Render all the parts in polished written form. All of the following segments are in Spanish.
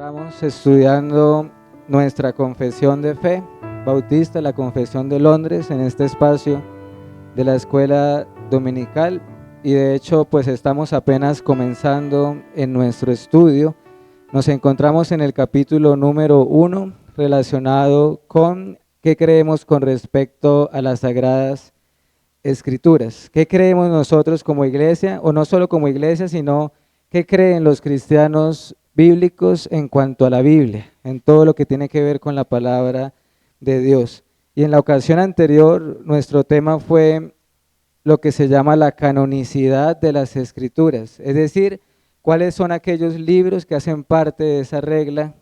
encontramos estudiando nuestra confesión de fe bautista, la Confesión de Londres, en este espacio de la escuela dominical, y de hecho pues estamos apenas comenzando en nuestro estudio. Nos encontramos en el capítulo número 1 relacionado con qué creemos con respecto a las Sagradas Escrituras. ¿Qué creemos nosotros como iglesia? O no solo como iglesia, sino qué creen los cristianos bíblicos en cuanto a la Biblia, en todo lo que tiene que ver con la palabra de Dios. Y en la ocasión anterior nuestro tema fue lo que se llama la canonicidad de las Escrituras, es decir, cuáles son aquellos libros que hacen parte de esa regla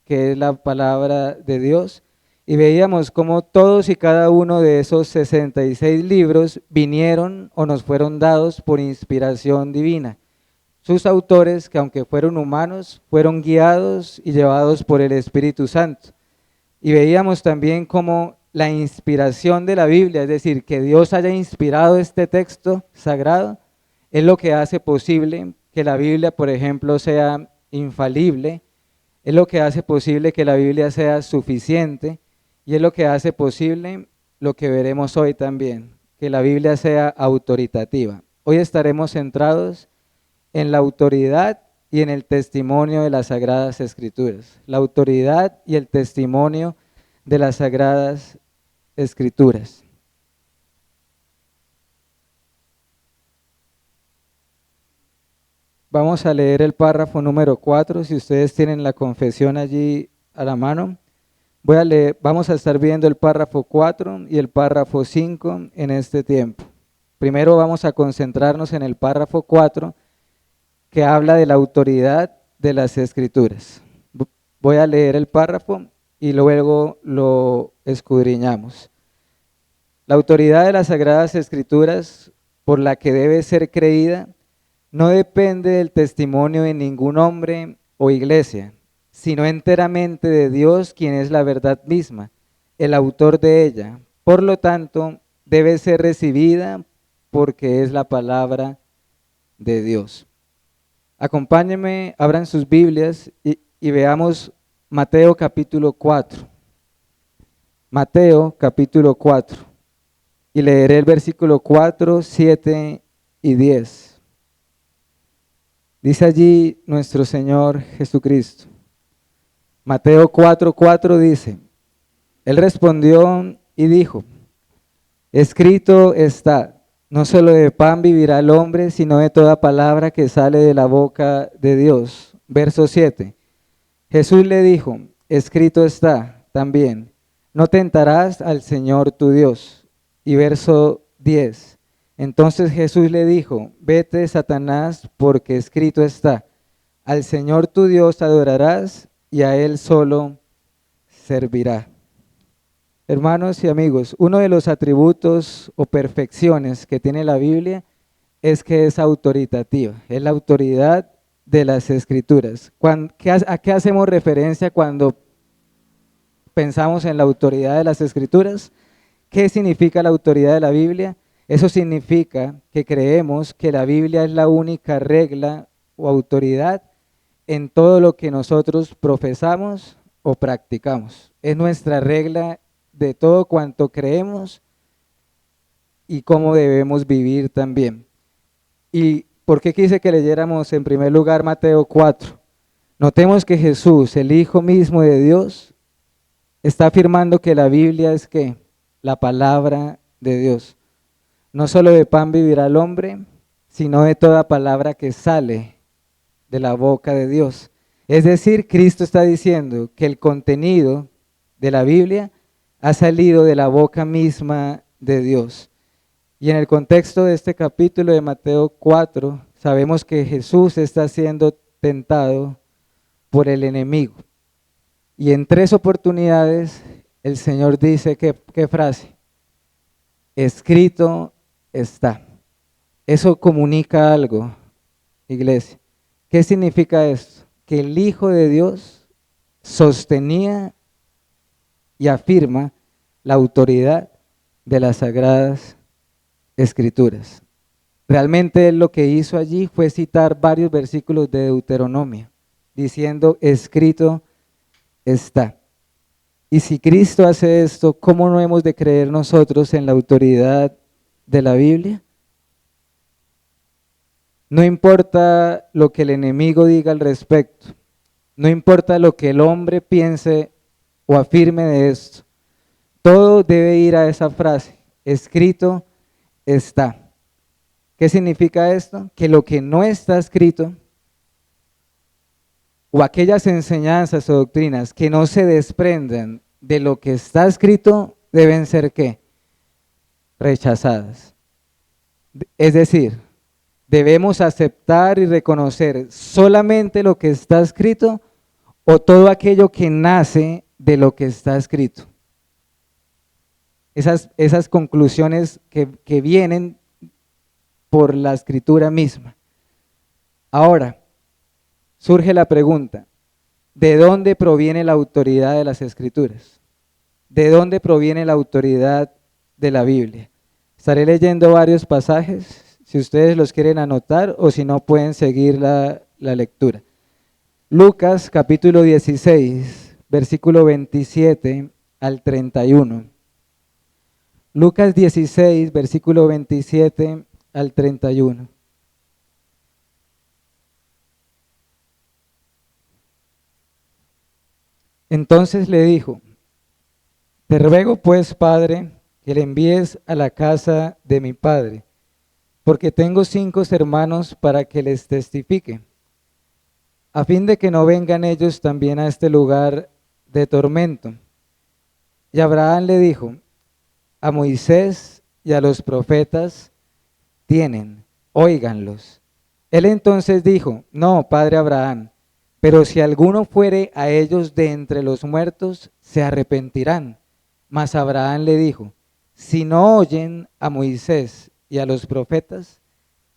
que es la palabra de Dios. Y veíamos cómo todos y cada uno de esos 66 libros vinieron o nos fueron dados por inspiración divina. Sus autores, que aunque fueron humanos, fueron guiados y llevados por el Espíritu Santo. Y veíamos también cómo la inspiración de la Biblia, es decir, que Dios haya inspirado este texto sagrado, es lo que hace posible que la Biblia, por ejemplo, sea infalible, es lo que hace posible que la Biblia sea suficiente, y es lo que hace posible lo que veremos hoy también, que la Biblia sea autoritativa. Hoy estaremos centrados en la autoridad y en el testimonio de las Sagradas Escrituras. La autoridad y el testimonio de las Sagradas Escrituras. Vamos a leer el párrafo número 4, si ustedes tienen la confesión allí a la mano. Vamos a estar viendo el párrafo 4 y el párrafo 5 en este tiempo. Primero vamos a concentrarnos en el párrafo 4, que habla de la autoridad de las Escrituras. Voy a leer el párrafo y luego lo escudriñamos. La autoridad de las Sagradas Escrituras, por la que debe ser creída, no depende del testimonio de ningún hombre o iglesia, sino enteramente de Dios, quien es la verdad misma, el autor de ella. Por lo tanto, debe ser recibida porque es la palabra de Dios. Acompáñenme, abran sus Biblias y veamos Mateo capítulo 4. Mateo capítulo 4. Y leeré el versículo 4, 7 y 10. Dice allí nuestro Señor Jesucristo. Mateo 4:4 dice: Él respondió y dijo: escrito está, no solo de pan vivirá el hombre, sino de toda palabra que sale de la boca de Dios. Verso 7. Jesús le dijo: escrito está también, no tentarás al Señor tu Dios. Y verso 10. Entonces Jesús le dijo: vete, Satanás, porque escrito está, al Señor tu Dios adorarás y a Él solo servirá. Hermanos y amigos, uno de los atributos o perfecciones que tiene la Biblia es que es autoritativa, es la autoridad de las Escrituras. ¿A qué hacemos referencia cuando pensamos en la autoridad de las Escrituras? ¿Qué significa la autoridad de la Biblia? Eso significa que creemos que la Biblia es la única regla o autoridad en todo lo que nosotros profesamos o practicamos. Es nuestra regla de todo cuanto creemos y cómo debemos vivir también. ¿Y por qué quise que leyéramos en primer lugar Mateo 4? Notemos que Jesús, el Hijo mismo de Dios, está afirmando que la Biblia es ¿qué? La palabra de Dios. No solo de pan vivirá el hombre, sino de toda palabra que sale de la boca de Dios. Es decir, Cristo está diciendo que el contenido de la Biblia ha salido de la boca misma de Dios. Y en el contexto de este capítulo de Mateo 4, sabemos que Jesús está siendo tentado por el enemigo. Y en 3 oportunidades el Señor dice, ¿qué frase? Escrito está. Eso comunica algo, iglesia. ¿Qué significa esto? Que el Hijo de Dios sostenía y afirma la autoridad de las Sagradas Escrituras. Realmente él lo que hizo allí fue citar varios versículos de Deuteronomio. diciendo, escrito está. Y si Cristo hace esto, ¿cómo no hemos de creer nosotros en la autoridad de la Biblia? No importa lo que el enemigo diga al respecto, no importa lo que el hombre piense o afirme de esto, todo debe ir a esa frase, escrito está. ¿Qué significa esto? Que lo que no está escrito, o aquellas enseñanzas o doctrinas que no se desprenden de lo que está escrito, deben ser ¿qué? Rechazadas. Es decir, debemos aceptar y reconocer solamente lo que está escrito o todo aquello que nace de lo que está escrito. Esas conclusiones que vienen por la escritura misma. Ahora, surge la pregunta, ¿de dónde proviene la autoridad de las escrituras? ¿De dónde proviene la autoridad de la Biblia? Estaré leyendo varios pasajes, si ustedes los quieren anotar o si no pueden seguir la lectura. Lucas capítulo 16, versículo 27 al 31. Lucas 16, versículo 27 al 31. Entonces le dijo, te ruego pues, Padre, que le envíes a la casa de mi padre, porque tengo 5 hermanos para que les testifique, a fin de que no vengan ellos también a este lugar de tormento. Y Abraham le dijo, a Moisés y a los profetas tienen, óiganlos. Él entonces dijo, no, padre Abraham, pero si alguno fuere a ellos de entre los muertos, se arrepentirán. Mas Abraham le dijo, si no oyen a Moisés y a los profetas,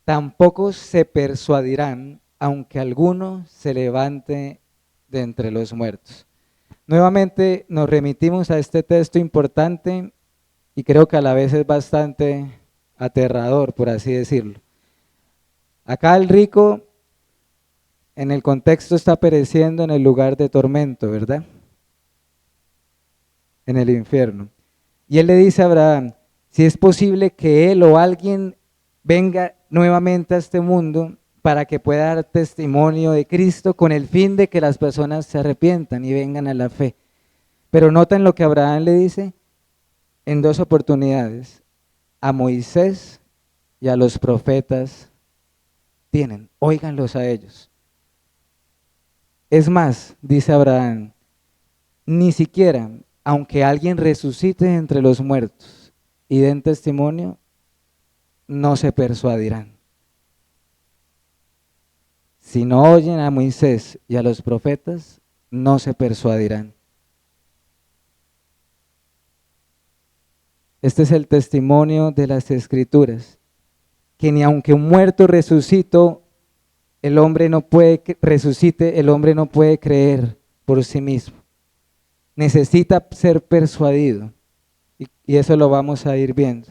tampoco se persuadirán, aunque alguno se levante de entre los muertos. Nuevamente nos remitimos a este texto importante y creo que a la vez es bastante aterrador, por así decirlo. Acá el rico en el contexto está pereciendo en el lugar de tormento, ¿verdad? En el infierno. Y él le dice a Abraham, si es posible que él o alguien venga nuevamente a este mundo para que pueda dar testimonio de Cristo con el fin de que las personas se arrepientan y vengan a la fe. Pero noten lo que Abraham le dice en 2 oportunidades, a Moisés y a los profetas tienen, óiganlos a ellos. Es más, dice Abraham, ni siquiera, aunque alguien resucite entre los muertos y den testimonio, no se persuadirán. Si no oyen a Moisés y a los profetas, no se persuadirán. Este es el testimonio de las Escrituras, que ni aunque un muerto resucite, el hombre no puede creer por sí mismo. Necesita ser persuadido y eso lo vamos a ir viendo.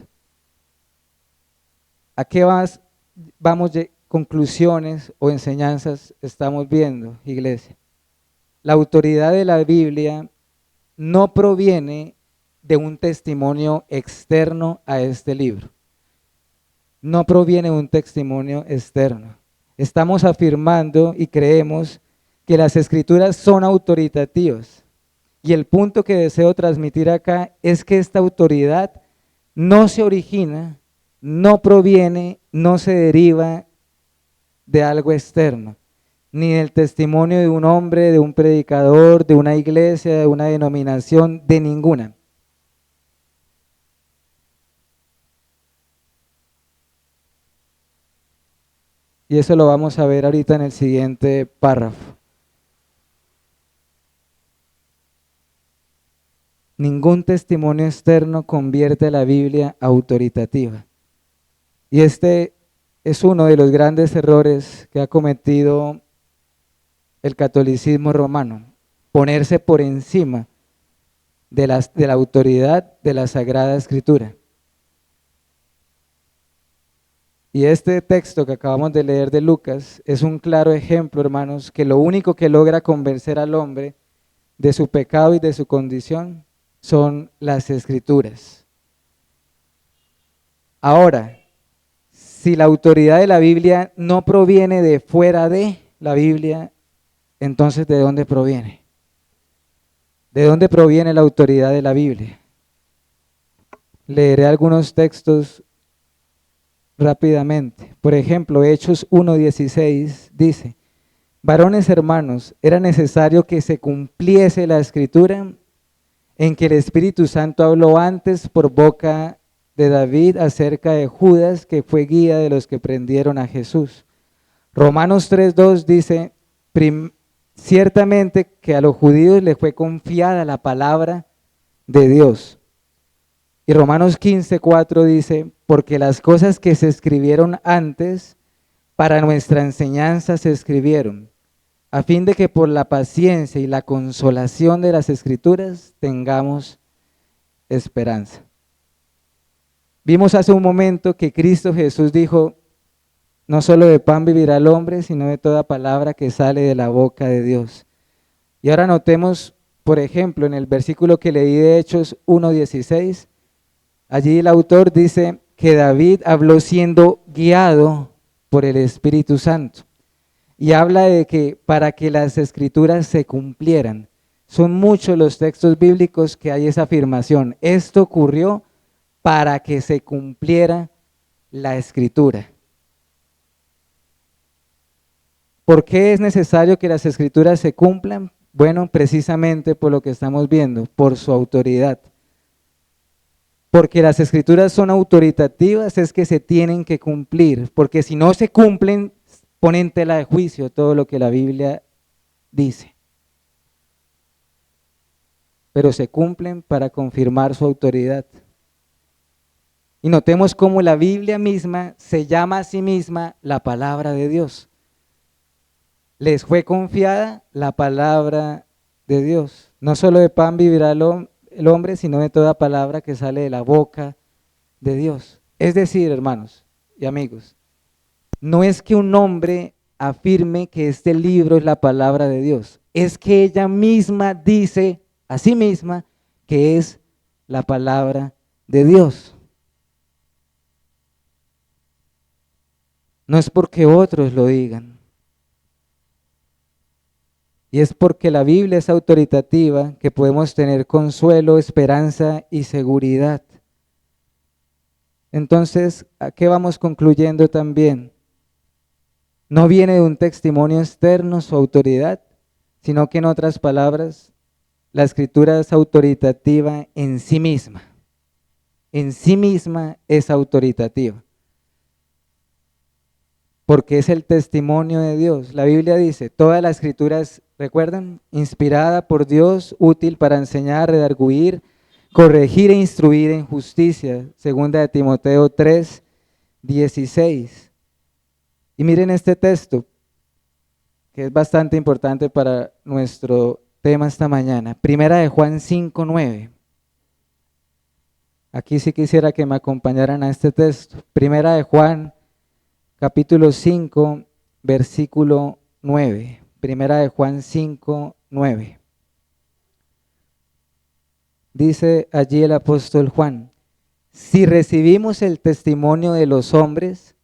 ¿A qué vamos de conclusiones o enseñanzas estamos viendo, iglesia? La autoridad de la Biblia no proviene de un testimonio externo a este libro. No proviene de un testimonio externo. Estamos afirmando y creemos que las Escrituras son autoritativas. Y el punto que deseo transmitir acá es que esta autoridad no se origina, no proviene, no se deriva de algo externo, ni del testimonio de un hombre, de un predicador, de una iglesia, de una denominación, de ninguna. Y eso lo vamos a ver ahorita en el siguiente párrafo. Ningún testimonio externo convierte a la Biblia autoritativa. Y este es uno de los grandes errores que ha cometido el catolicismo romano, ponerse por encima de la autoridad de la Sagrada Escritura. Y este texto que acabamos de leer de Lucas es un claro ejemplo, hermanos, que lo único que logra convencer al hombre de su pecado y de su condición son las Escrituras. Ahora, si la autoridad de la Biblia no proviene de fuera de la Biblia, entonces ¿de dónde proviene? ¿De dónde proviene la autoridad de la Biblia? Leeré algunos textos rápidamente. Por ejemplo, Hechos 1:16 dice: varones hermanos, era necesario que se cumpliese la escritura en que el Espíritu Santo habló antes por boca de David acerca de Judas, que fue guía de los que prendieron a Jesús. Romanos 3:2 dice: ciertamente que a los judíos les fue confiada la palabra de Dios. Y Romanos 15:4 dice: porque las cosas que se escribieron antes para nuestra enseñanza se escribieron, a fin de que por la paciencia y la consolación de las Escrituras tengamos esperanza. Vimos hace un momento que Cristo Jesús dijo: no solo de pan vivirá el hombre, sino de toda palabra que sale de la boca de Dios. Y ahora notemos, por ejemplo, en el versículo que leí de Hechos 1:16, allí el autor dice que David habló siendo guiado por el Espíritu Santo. Y habla de que para que las escrituras se cumplieran. Son muchos los textos bíblicos que hay esa afirmación. Esto ocurrió para que se cumpliera la escritura. ¿Por qué es necesario que las escrituras se cumplan? Bueno, precisamente por lo que estamos viendo, por su autoridad. Porque las escrituras son autoritativas, es que se tienen que cumplir, porque si no se cumplen, pone en tela de juicio todo lo que la Biblia dice. Pero se cumplen para confirmar su autoridad. Y notemos cómo la Biblia misma se llama a sí misma la palabra de Dios. Les fue confiada la palabra de Dios. No solo de pan vivirá el hombre, sino de toda palabra que sale de la boca de Dios. Es decir, hermanos y amigos, no es que un hombre afirme que este libro es la palabra de Dios, es que ella misma dice a sí misma que es la palabra de Dios. No es porque otros lo digan. Y es porque la Biblia es autoritativa que podemos tener consuelo, esperanza y seguridad. Entonces, ¿a qué vamos concluyendo también? No viene de un testimonio externo su autoridad, sino que en otras palabras, la escritura es autoritativa en sí misma. En sí misma es autoritativa. Porque es el testimonio de Dios. La Biblia dice, toda la escritura es, ¿recuerdan? Inspirada por Dios, útil para enseñar, redarguir, corregir e instruir en justicia. Segunda de Timoteo 3:16. Y miren este texto, que es bastante importante para nuestro tema esta mañana. Primera de Juan 5:9. Aquí sí quisiera que me acompañaran a este texto. Primera de Juan, capítulo 5, versículo 9. Primera de Juan 5:9. Dice allí el apóstol Juan: si recibimos el testimonio de los hombres,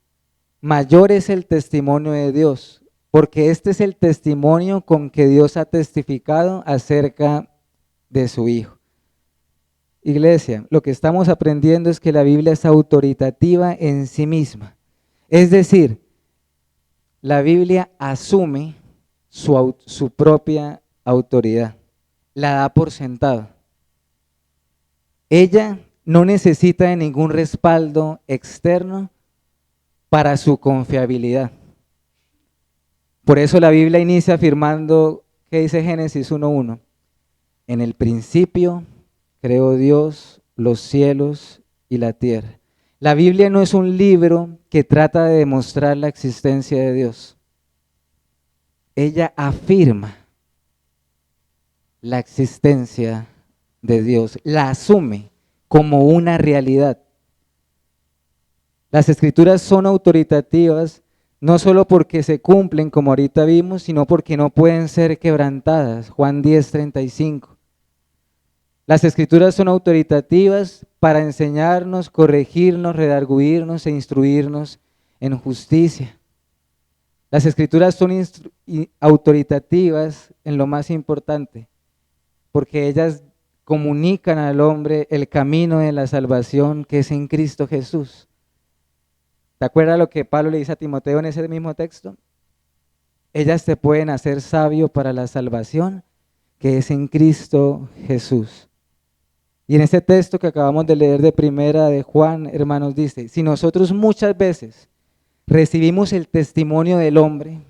mayor es el testimonio de Dios, porque este es el testimonio con que Dios ha testificado acerca de su Hijo. Iglesia, lo que estamos aprendiendo es que la Biblia es autoritativa en sí misma. Es decir, la Biblia asume su propia autoridad, la da por sentado. Ella no necesita de ningún respaldo externo para su confiabilidad. Por eso la Biblia inicia afirmando, ¿qué dice Génesis 1:1? En el principio creó Dios los cielos y la tierra. La Biblia no es un libro que trata de demostrar la existencia de Dios. Ella afirma la existencia de Dios, la asume como una realidad. Las escrituras son autoritativas no solo porque se cumplen, como ahorita vimos, sino porque no pueden ser quebrantadas. Juan 10:35. Las escrituras son autoritativas para enseñarnos, corregirnos, redarguirnos e instruirnos en justicia. Las escrituras son autoritativas en lo más importante, porque ellas comunican al hombre el camino de la salvación que es en Cristo Jesús. ¿Te acuerdas lo que Pablo le dice a Timoteo en ese mismo texto? Ellas te pueden hacer sabio para la salvación que es en Cristo Jesús. Y en este texto que acabamos de leer de primera de Juan, hermanos, dice, si nosotros muchas veces recibimos el testimonio del hombre,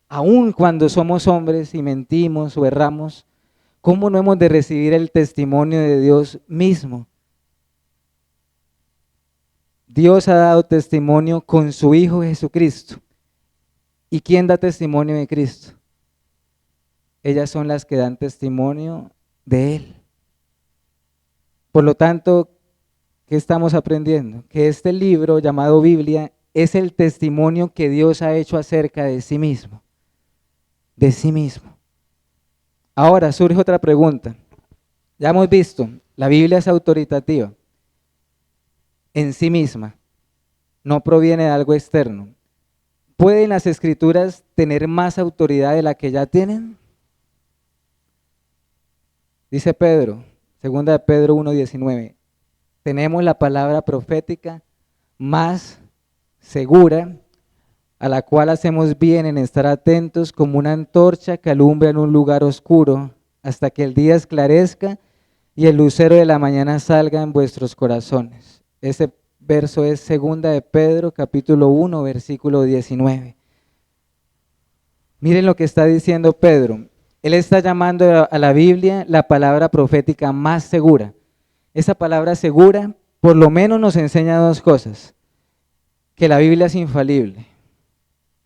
aun cuando somos hombres y mentimos o erramos, ¿cómo no hemos de recibir el testimonio de Dios mismo? Dios ha dado testimonio con su Hijo Jesucristo. ¿Y quién da testimonio de Cristo? Ellas son las que dan testimonio de Él. Por lo tanto, ¿qué estamos aprendiendo? Que este libro llamado Biblia es el testimonio que Dios ha hecho acerca de sí mismo. De sí mismo. Ahora surge otra pregunta. Ya hemos visto, la Biblia es autoritativa en sí misma, no proviene de algo externo. ¿Pueden las escrituras tener más autoridad de la que ya tienen? Dice Pedro, segunda de Pedro 1:19, tenemos la palabra profética más segura, a la cual hacemos bien en estar atentos como una antorcha que alumbra en un lugar oscuro, hasta que el día esclarezca y el lucero de la mañana salga en vuestros corazones. Ese verso es segunda de Pedro, capítulo 1, versículo 19. Miren lo que está diciendo Pedro. Él está llamando a la Biblia la palabra profética más segura. Esa palabra segura por lo menos nos enseña dos cosas. Que la Biblia es infalible,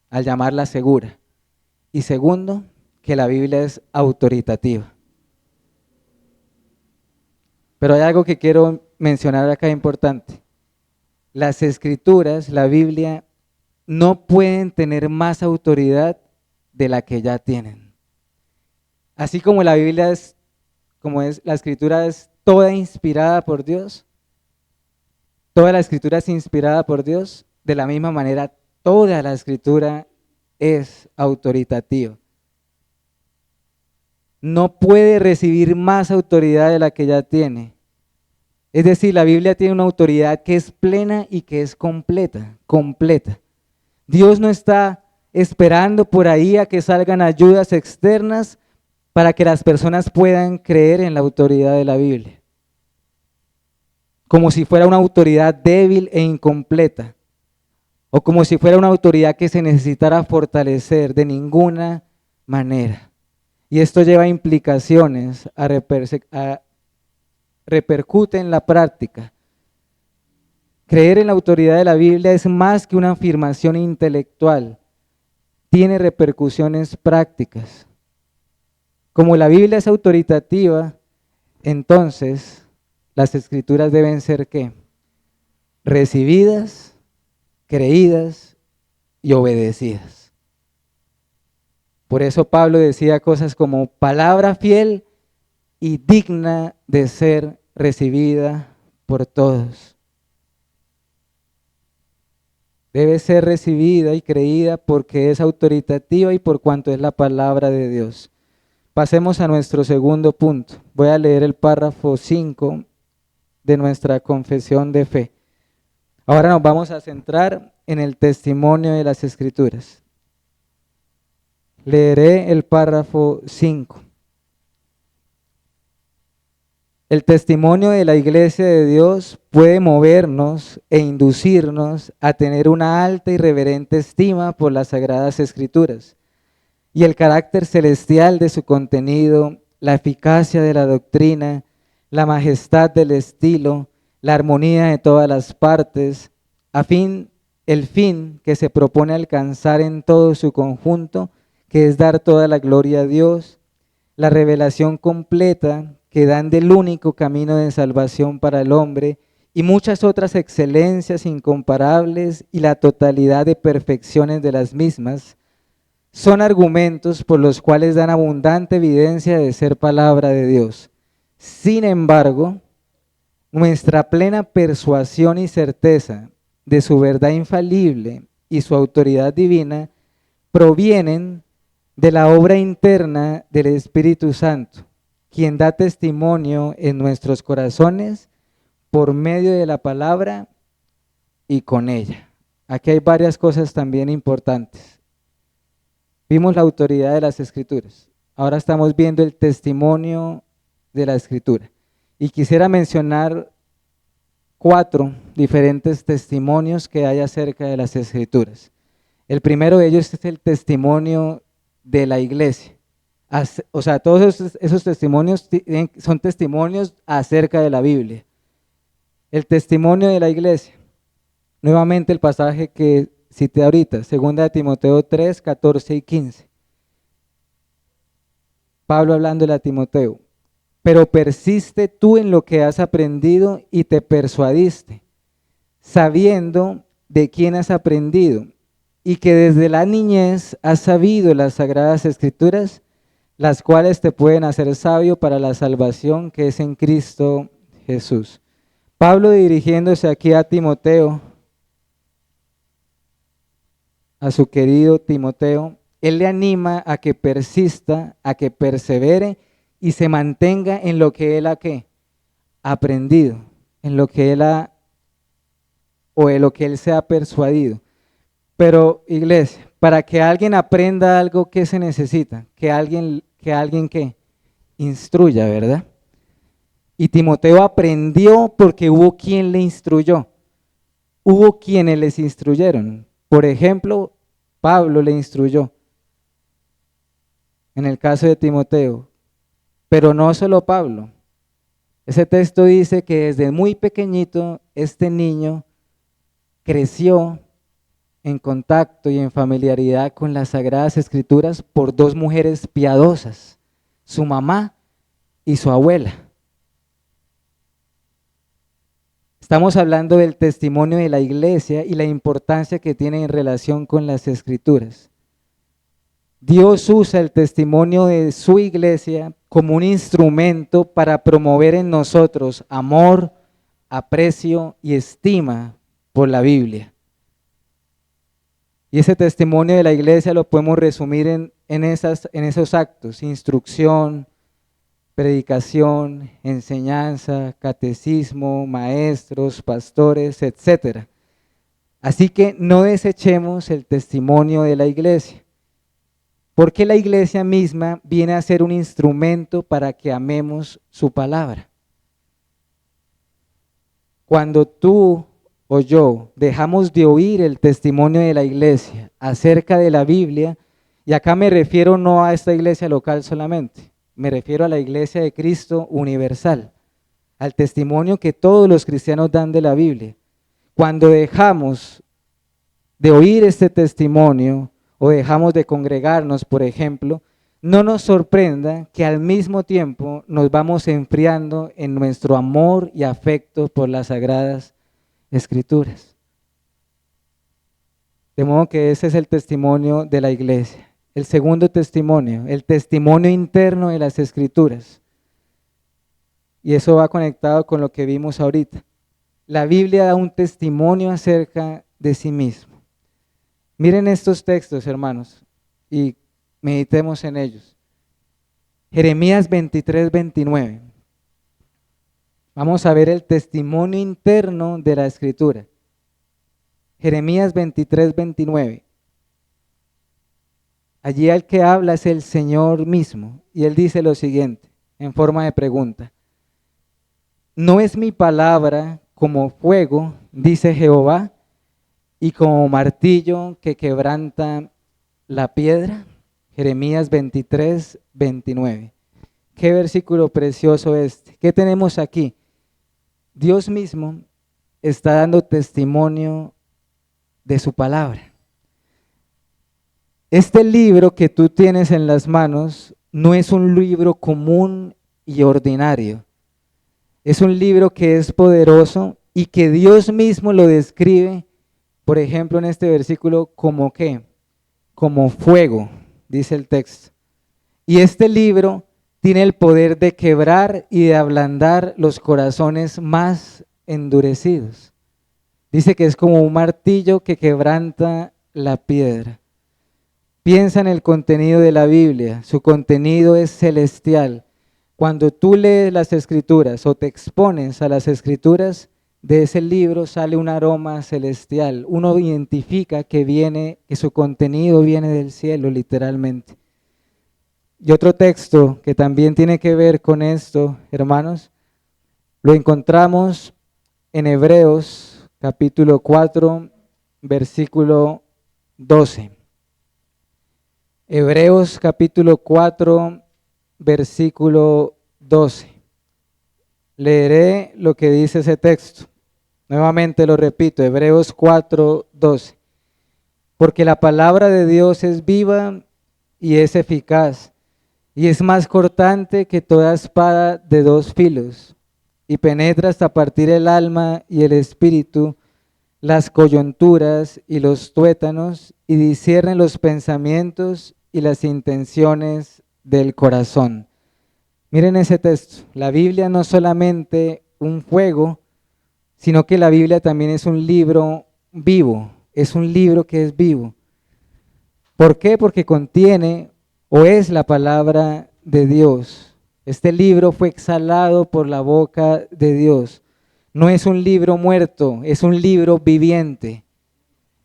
al llamarla segura. Y segundo, que la Biblia es autoritativa. Pero hay algo que quiero mencionar acá importante. Las escrituras, la Biblia, no pueden tener más autoridad de la que ya tienen. Así como la Biblia es, la escritura es toda inspirada por Dios, toda la escritura es inspirada por Dios, de la misma manera toda la escritura es autoritativa. No puede recibir más autoridad de la que ya tiene. Es decir, la Biblia tiene una autoridad que es plena y que es completa, completa. Dios no está esperando por ahí a que salgan ayudas externas para que las personas puedan creer en la autoridad de la Biblia. Como si fuera una autoridad débil e incompleta, o como si fuera una autoridad que se necesitara fortalecer de ninguna manera. Y esto lleva implicaciones, repercute en la práctica. Creer en la autoridad de la Biblia es más que una afirmación intelectual, tiene repercusiones prácticas. Como la Biblia es autoritativa, entonces las escrituras deben ser ¿qué? Recibidas, creídas y obedecidas. Por eso Pablo decía cosas como palabra fiel y digna de ser recibida por todos. Debe ser recibida y creída porque es autoritativa y por cuanto es la palabra de Dios. Pasemos a nuestro segundo punto. Voy a leer el párrafo 5 de nuestra confesión de fe. Ahora nos vamos a centrar en el testimonio de las Escrituras. Leeré el párrafo 5. El testimonio de la Iglesia de Dios puede movernos e inducirnos a tener una alta y reverente estima por las Sagradas Escrituras y el carácter celestial de su contenido, la eficacia de la doctrina, la majestad del estilo, la armonía de todas las partes, el fin que se propone alcanzar en todo su conjunto, que es dar toda la gloria a Dios, la revelación completa que dan del único camino de salvación para el hombre y muchas otras excelencias incomparables y la totalidad de perfecciones de las mismas, son argumentos por los cuales dan abundante evidencia de ser palabra de Dios. Sin embargo, nuestra plena persuasión y certeza de su verdad infalible y su autoridad divina provienen de la obra interna del Espíritu Santo, quien da testimonio en nuestros corazones por medio de la palabra y con ella. Aquí hay varias cosas también importantes. Vimos la autoridad de las Escrituras. Ahora estamos viendo el testimonio de la Escritura. Y quisiera mencionar 4 diferentes testimonios que hay acerca de las Escrituras. El primero de ellos es el testimonio de la iglesia. O sea, todos esos testimonios son testimonios acerca de la Biblia. El testimonio de la iglesia. Nuevamente el pasaje que cité ahorita, 2 de Timoteo 3, 14 y 15. Pablo hablando a Timoteo. Pero persiste tú en lo que has aprendido y te persuadiste, sabiendo de quién has aprendido, y que desde la niñez has sabido las sagradas escrituras, las cuales te pueden hacer sabio para la salvación que es en Cristo Jesús. Pablo, dirigiéndose aquí a Timoteo, a su querido Timoteo, él le anima a que persista, a que persevere y se mantenga en lo que él ha aprendido, en lo que él ha, o en lo que él se ha persuadido. Pero iglesia, para que alguien aprenda algo, ¿qué se necesita? Que alguien ¿qué? Instruya, ¿verdad? Y Timoteo aprendió porque hubo quien le instruyó. Hubo quienes les instruyeron. Por ejemplo, Pablo le instruyó. En el caso de Timoteo. Pero no solo Pablo. Ese texto dice que desde muy pequeñito este niño creció en contacto y en familiaridad con las Sagradas Escrituras por 2 mujeres piadosas, su mamá y su abuela. Estamos hablando del testimonio de la iglesia y la importancia que tiene en relación con las Escrituras. Dios usa el testimonio de su iglesia como un instrumento para promover en nosotros amor, aprecio y estima por la Biblia. Y ese testimonio de la iglesia lo podemos resumir en esos actos: instrucción, predicación, enseñanza, catecismo, maestros, pastores, etc. Así que no desechemos el testimonio de la iglesia, porque la iglesia misma viene a ser un instrumento para que amemos su palabra. Cuando tú o yo dejamos de oír el testimonio de la iglesia acerca de la Biblia, y acá me refiero no a esta iglesia local solamente, me refiero a la iglesia de Cristo universal, al testimonio que todos los cristianos dan de la Biblia. Cuando dejamos de oír este testimonio o dejamos de congregarnos, por ejemplo, no nos sorprenda que al mismo tiempo nos vamos enfriando en nuestro amor y afecto por las Sagradas Escrituras. De modo que ese es el testimonio de la iglesia. El segundo testimonio, el testimonio interno de las Escrituras. Y eso va conectado con lo que vimos ahorita. La Biblia da un testimonio acerca de sí mismo. Miren estos textos, hermanos, y meditemos en ellos. Jeremías 23, 29. Vamos a ver el testimonio interno de la Escritura. Jeremías 23, 29. Allí el que habla es el Señor mismo, y él dice lo siguiente, en forma de pregunta. ¿No es mi palabra como fuego, dice Jehová, y como martillo que quebranta la piedra? Jeremías 23, 29. Qué versículo precioso este. ¿Qué tenemos aquí? Dios mismo está dando testimonio de su palabra. Este libro que tú tienes en las manos no es un libro común y ordinario. Es un libro que es poderoso y que Dios mismo lo describe, por ejemplo, en este versículo, como ¿qué? Como fuego, dice el texto. Y este libro tiene el poder de quebrar y de ablandar los corazones más endurecidos. Dice que es como un martillo que quebranta la piedra. Piensa en el contenido de la Biblia, su contenido es celestial. Cuando tú lees las Escrituras o te expones a las Escrituras, de ese libro sale un aroma celestial. Uno identifica que su contenido viene del cielo, literalmente. Y otro texto que también tiene que ver con esto, hermanos, lo encontramos en Hebreos capítulo 4, versículo 12. Hebreos capítulo 4, versículo 12. Leeré lo que dice ese texto. Nuevamente lo repito, Hebreos 4, 12. Porque la palabra de Dios es viva y es eficaz, y es más cortante que toda espada de dos filos, y penetra hasta partir el alma y el espíritu, las coyunturas y los tuétanos, y discierne los pensamientos y las intenciones del corazón. Miren ese texto, la Biblia no es solamente un fuego, sino que la Biblia también es un libro vivo, es un libro que es vivo. ¿Por qué? Porque contiene o es la palabra de Dios. Este libro fue exhalado por la boca de Dios. No es un libro muerto, es un libro viviente,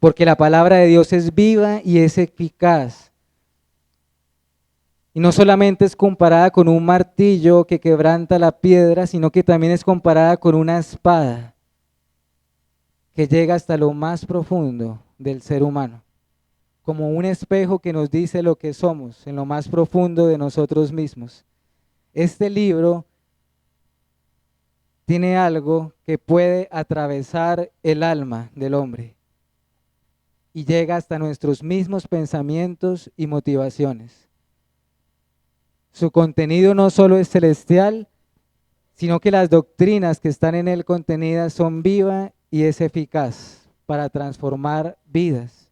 porque la palabra de Dios es viva y es eficaz. Y no solamente es comparada con un martillo que quebranta la piedra, sino que también es comparada con una espada que llega hasta lo más profundo del ser humano, como un espejo que nos dice lo que somos en lo más profundo de nosotros mismos. Este libro tiene algo que puede atravesar el alma del hombre y llega hasta nuestros mismos pensamientos y motivaciones. Su contenido no solo es celestial, sino que las doctrinas que están en él contenidas son vivas y es eficaz para transformar vidas.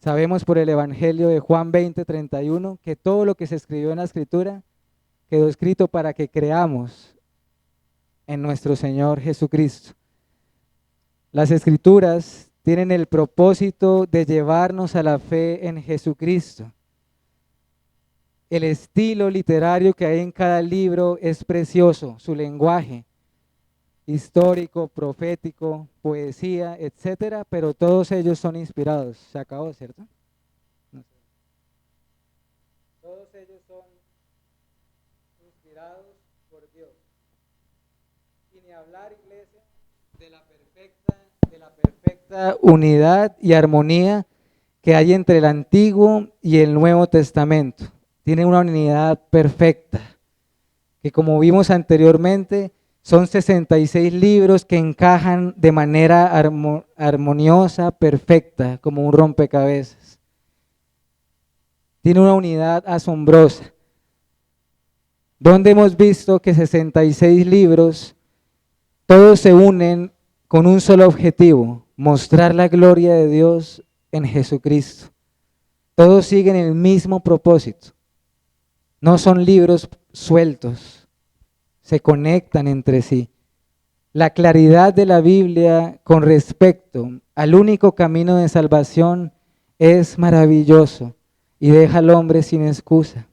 Sabemos por el Evangelio de Juan 20:31 que todo lo que se escribió en la Escritura quedó escrito para que creamos en nuestro Señor Jesucristo. Las Escrituras tienen el propósito de llevarnos a la fe en Jesucristo. El estilo literario que hay en cada libro es precioso, su lenguaje histórico, profético, poesía, etcétera, pero todos ellos son inspirados. Se acabó, ¿cierto? No. Todos ellos son inspirados por Dios. Y ni hablar, iglesia, de la perfecta unidad y armonía que hay entre el Antiguo y el Nuevo Testamento. Tiene una unidad perfecta, que como vimos anteriormente, son 66 libros que encajan de manera armoniosa, perfecta, como un rompecabezas. Tiene una unidad asombrosa. Donde hemos visto que 66 libros, todos se unen con un solo objetivo, mostrar la gloria de Dios en Jesucristo. Todos siguen el mismo propósito. No son libros sueltos, se conectan entre sí. La claridad de la Biblia con respecto al único camino de salvación es maravilloso y deja al hombre sin excusa.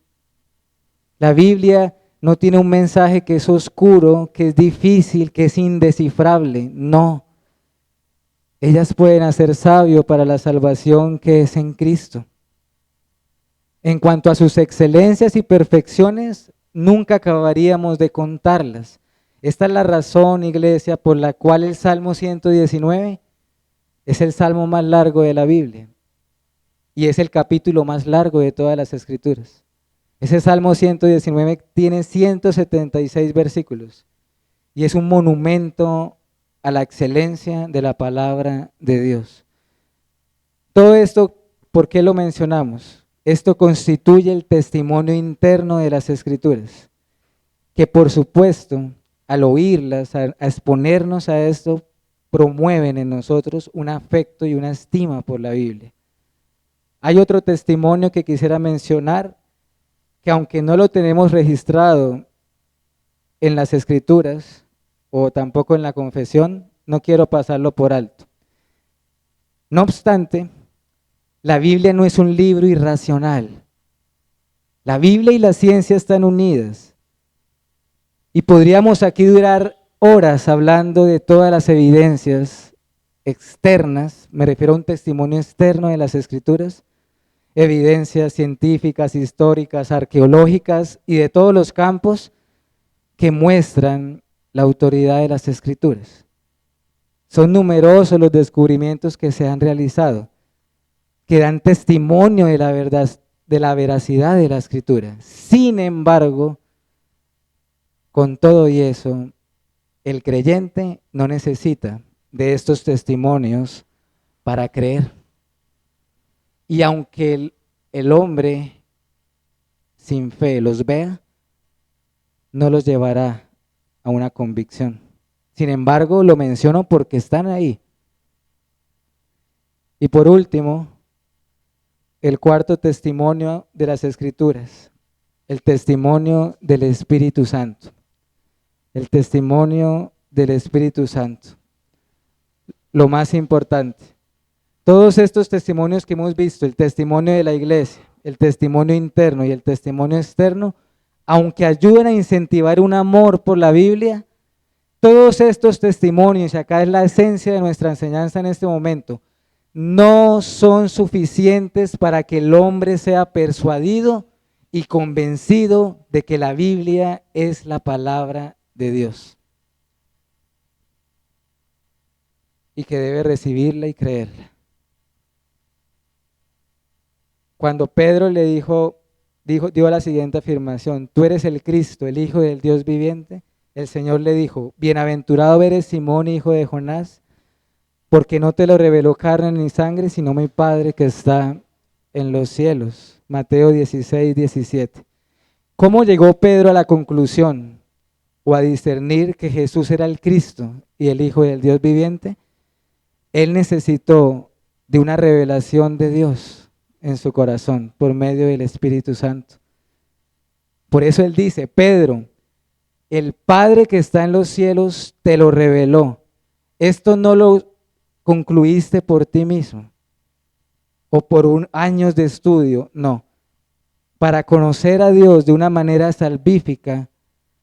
La Biblia no tiene un mensaje que es oscuro, que es difícil, que es indescifrable. No. Ellas pueden hacer sabio para la salvación que es en Cristo. En cuanto a sus excelencias y perfecciones, nunca acabaríamos de contarlas. Esta es la razón, iglesia, por la cual el Salmo 119 es el salmo más largo de la Biblia y es el capítulo más largo de todas las Escrituras. Ese Salmo 119 tiene 176 versículos y es un monumento a la excelencia de la palabra de Dios. Todo esto, ¿por qué lo mencionamos? Esto constituye el testimonio interno de las Escrituras, que por supuesto al oírlas, a exponernos a esto, promueven en nosotros un afecto y una estima por la Biblia. Hay otro testimonio que quisiera mencionar, que aunque no lo tenemos registrado en las Escrituras o tampoco en la confesión, no quiero pasarlo por alto. No obstante, la Biblia no es un libro irracional. La Biblia y la ciencia están unidas. Y podríamos aquí durar horas hablando de todas las evidencias externas, me refiero a un testimonio externo de las Escrituras, evidencias científicas, históricas, arqueológicas y de todos los campos que muestran la autoridad de las Escrituras. Son numerosos los descubrimientos que se han realizado, que dan testimonio de la verdad, de la veracidad de la Escritura. Sin embargo, con todo y eso, el creyente no necesita de estos testimonios para creer. Y aunque el hombre sin fe los vea, no los llevará a una convicción. Sin embargo, lo menciono porque están ahí. Y por último, el cuarto testimonio de las Escrituras, el testimonio del Espíritu Santo. El testimonio del Espíritu Santo. Lo más importante. Todos estos testimonios que hemos visto, el testimonio de la iglesia, el testimonio interno y el testimonio externo, aunque ayudan a incentivar un amor por la Biblia, todos estos testimonios, y acá es la esencia de nuestra enseñanza en este momento, no son suficientes para que el hombre sea persuadido y convencido de que la Biblia es la palabra de Dios y que debe recibirla y creerla. Cuando Pedro le dio la siguiente afirmación: tú eres el Cristo, el Hijo del Dios viviente, el Señor le dijo: bienaventurado eres Simón, hijo de Jonás, porque no te lo reveló carne ni sangre, sino mi Padre que está en los cielos. Mateo 16, 17. ¿Cómo llegó Pedro a la conclusión o a discernir que Jesús era el Cristo y el Hijo del Dios viviente? Él necesitó de una revelación de Dios en su corazón por medio del Espíritu Santo. Por eso él dice: Pedro, el Padre que está en los cielos te lo reveló. Esto no lo concluiste por ti mismo o por años de estudio, no. Para conocer a Dios de una manera salvífica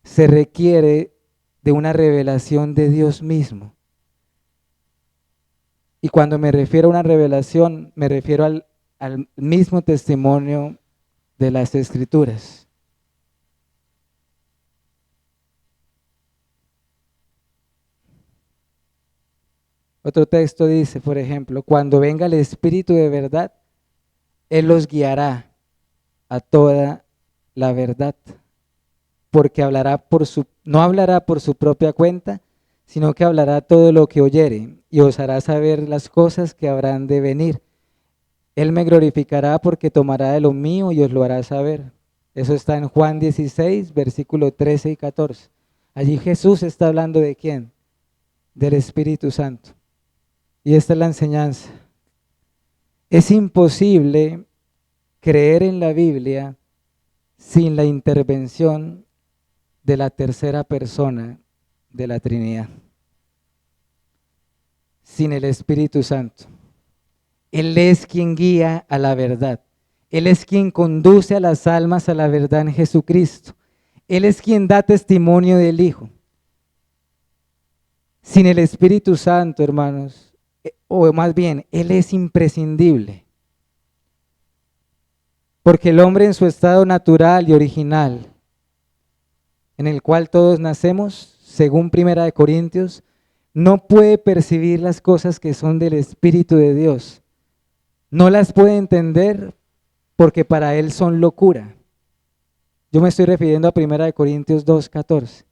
se requiere de una revelación de Dios mismo. Y cuando me refiero a una revelación, me refiero al mismo testimonio de las Escrituras. Otro texto dice, por ejemplo: cuando venga el Espíritu de verdad, Él los guiará a toda la verdad, porque no hablará por su propia cuenta, sino que hablará todo lo que oyere y os hará saber las cosas que habrán de venir. Él me glorificará porque tomará de lo mío y os lo hará saber. Eso está en Juan 16, versículos 13 y 14. Allí Jesús está hablando ¿de quién? Del Espíritu Santo. Y esta es la enseñanza. Es imposible creer en la Biblia sin la intervención de la tercera persona de la Trinidad, sin el Espíritu Santo. Él es quien guía a la verdad. Él es quien conduce a las almas a la verdad en Jesucristo. Él es quien da testimonio del Hijo. Sin el Espíritu Santo, hermanos, o más bien, Él es imprescindible. Porque el hombre en su estado natural y original, en el cual todos nacemos, según 1 Corintios, no puede percibir las cosas que son del Espíritu de Dios. No las puede entender porque para él son locura. Yo me estoy refiriendo a 1 Corintios 2:14.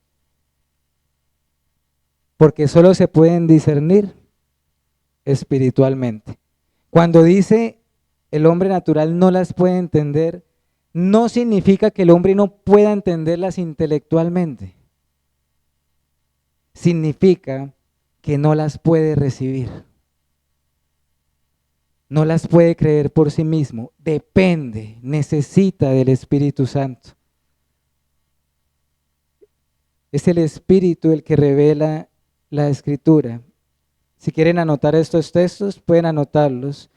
Porque solo se pueden discernir espiritualmente. Cuando dice el hombre natural no las puede entender, no significa que el hombre no pueda entenderlas intelectualmente. significa que no las puede recibir. No las puede creer por sí mismo. Depende, necesita del Espíritu Santo. Es el Espíritu el que revela la Escritura. Si quieren anotar estos textos, pueden anotarlos.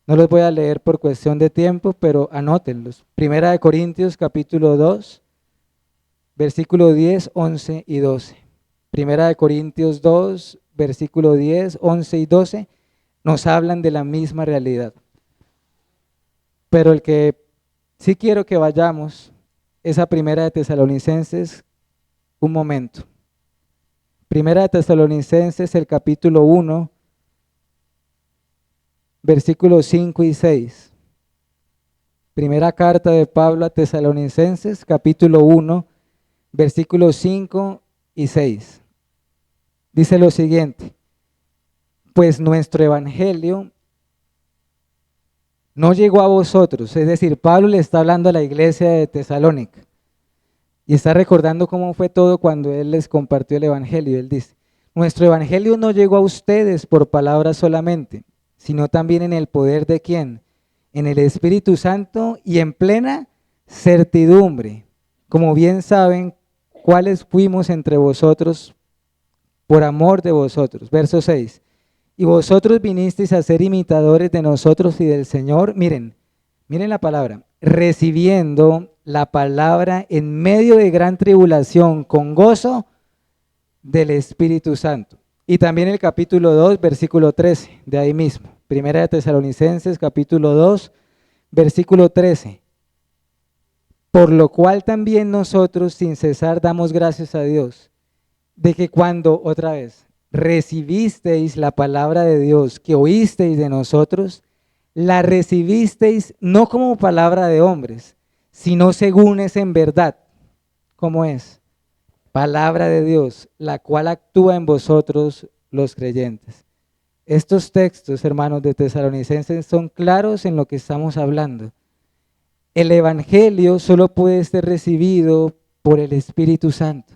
No los voy a leer por cuestión de tiempo, pero anótenlos. Primera de Corintios capítulo 2, versículo 10, 11 y 12. Primera de Corintios 2, versículo 10, 11 y 12 nos hablan de la misma realidad. Pero el que sí quiero que vayamos es a Primera de Tesalonicenses un momento. Primera de Tesalonicenses, el capítulo 1, versículos 5 y 6. Primera carta de Pablo a Tesalonicenses, capítulo 1, versículos 5 y 6. Dice lo siguiente: pues nuestro evangelio no llegó a vosotros, es decir, Pablo le está hablando a la iglesia de Tesalónica y está recordando cómo fue todo cuando él les compartió el evangelio. Él dice: nuestro evangelio no llegó a ustedes por palabras solamente, sino también en el poder de ¿quién? En el Espíritu Santo y en plena certidumbre, como bien saben cuáles fuimos entre vosotros por amor de vosotros. Verso 6. Y vosotros vinisteis a ser imitadores de nosotros y del Señor. Miren la palabra, recibiendo la palabra en medio de gran tribulación con gozo del Espíritu Santo. Y también el capítulo 2, versículo 13, de ahí mismo. Primera de Tesalonicenses, capítulo 2, versículo 13. Por lo cual también nosotros sin cesar damos gracias a Dios, de que cuando, otra vez, recibisteis la palabra de Dios que oísteis de nosotros, la recibisteis no como palabra de hombres, sino según es en verdad. ¿Cómo es? Palabra de Dios, la cual actúa en vosotros los creyentes. Estos textos, hermanos de Tesalonicenses, son claros en lo que estamos hablando. El evangelio solo puede ser recibido por el Espíritu Santo,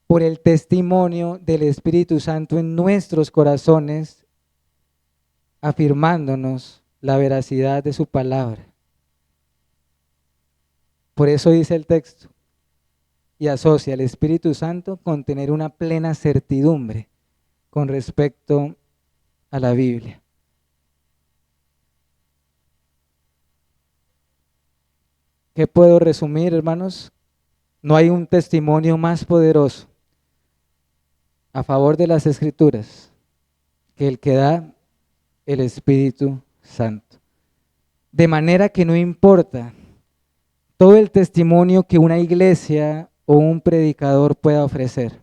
por el testimonio del Espíritu Santo en nuestros corazones, afirmándonos la veracidad de su palabra. Por eso dice el texto, y asocia al Espíritu Santo con tener una plena certidumbre con respecto a la Biblia. ¿Qué puedo resumir, hermanos? No hay un testimonio más poderoso a favor de las Escrituras que el que da el Espíritu Santo. De manera que no importa todo el testimonio que una iglesia o un predicador pueda ofrecer.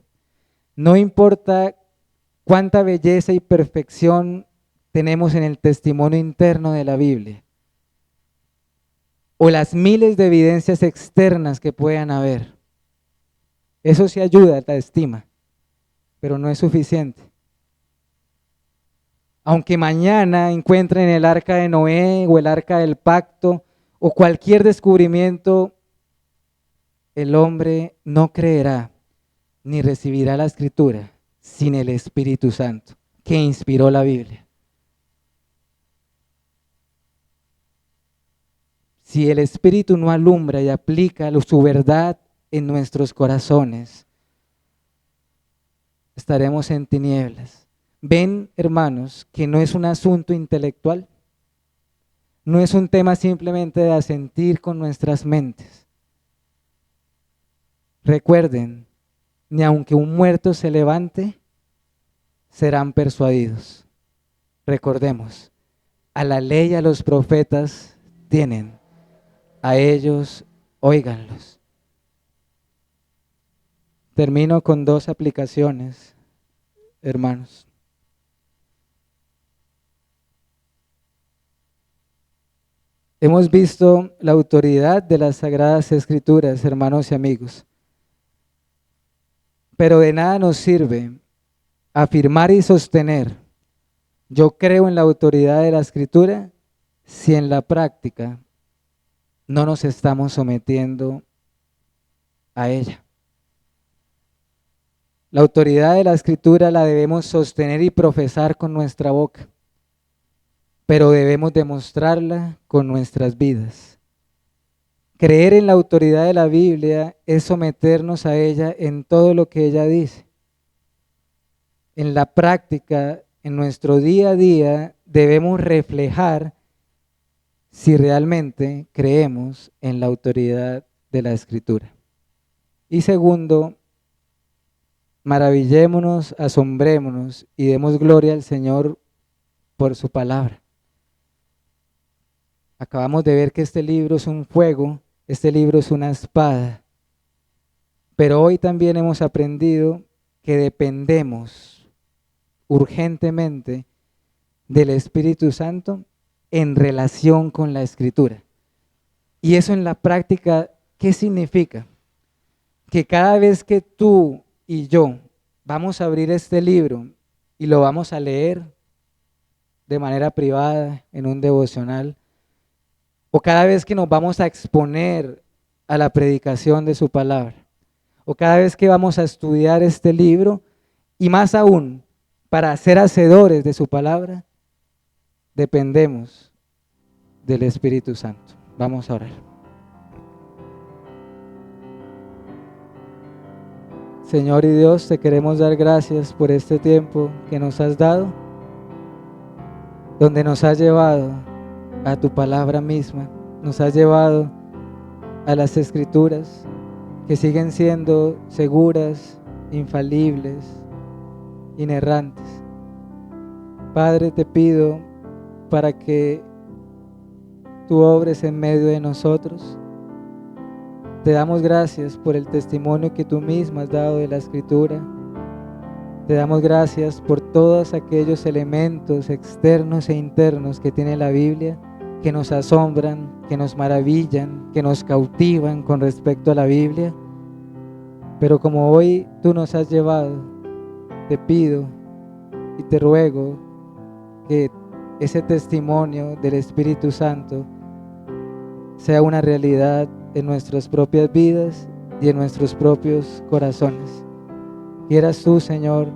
No importa cuánta belleza y perfección tenemos en el testimonio interno de la Biblia o las miles de evidencias externas que puedan haber. Eso sí ayuda a la estima, pero no es suficiente. Aunque mañana encuentren el arca de Noé o el arca del pacto o cualquier descubrimiento, el hombre no creerá ni recibirá la Escritura sin el Espíritu Santo que inspiró la Biblia. Si el Espíritu no alumbra y aplica su verdad en nuestros corazones, estaremos en tinieblas. Ven, hermanos, que no es un asunto intelectual, no es un tema simplemente de asentir con nuestras mentes. Recuerden, ni aunque un muerto se levante, serán persuadidos. Recordemos, a la ley y a los profetas tienen, a ellos óiganlos. Termino con dos aplicaciones, hermanos. Hemos visto la autoridad de las Sagradas Escrituras, hermanos y amigos. Pero de nada nos sirve afirmar y sostener, yo creo en la autoridad de la Escritura, si en la práctica no nos estamos sometiendo a ella. La autoridad de la Escritura la debemos sostener y profesar con nuestra boca, pero debemos demostrarla con nuestras vidas. Creer en la autoridad de la Biblia es someternos a ella en todo lo que ella dice. En la práctica, en nuestro día a día, debemos reflejar si realmente creemos en la autoridad de la Escritura. Y segundo, maravillémonos, asombrémonos y demos gloria al Señor por su palabra. Acabamos de ver que este libro es un fuego, este libro es una espada, pero hoy también hemos aprendido que dependemos urgentemente del Espíritu Santo en relación con la Escritura. Y eso en la práctica, ¿qué significa? Que cada vez que tú y yo vamos a abrir este libro y lo vamos a leer de manera privada, en un devocional, o cada vez que nos vamos a exponer a la predicación de su palabra, o cada vez que vamos a estudiar este libro, y más aún, para ser hacedores de su palabra, dependemos del Espíritu Santo. Vamos a orar. Señor y Dios, te queremos dar gracias por este tiempo que nos has dado, donde nos has llevado a tu palabra misma, nos has llevado a las Escrituras que siguen siendo seguras, infalibles, inerrantes. Padre, te pido para que tú obres en medio de nosotros. Te damos gracias por el testimonio que tú misma has dado de la Escritura. Te damos gracias por todos aquellos elementos externos e internos que tiene la Biblia, que nos asombran, que nos maravillan, que nos cautivan con respecto a la Biblia. Pero como hoy tú nos has llevado, te pido y te ruego que ese testimonio del Espíritu Santo sea una realidad en nuestras propias vidas y en nuestros propios corazones. Quieras tú, Señor,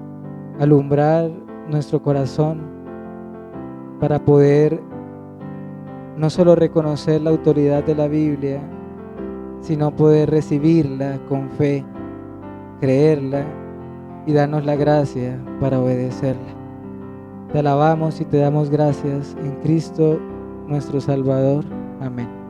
alumbrar nuestro corazón para poder no solo reconocer la autoridad de la Biblia, sino poder recibirla con fe, creerla y darnos la gracia para obedecerla. Te alabamos y te damos gracias en Cristo nuestro Salvador. Amén.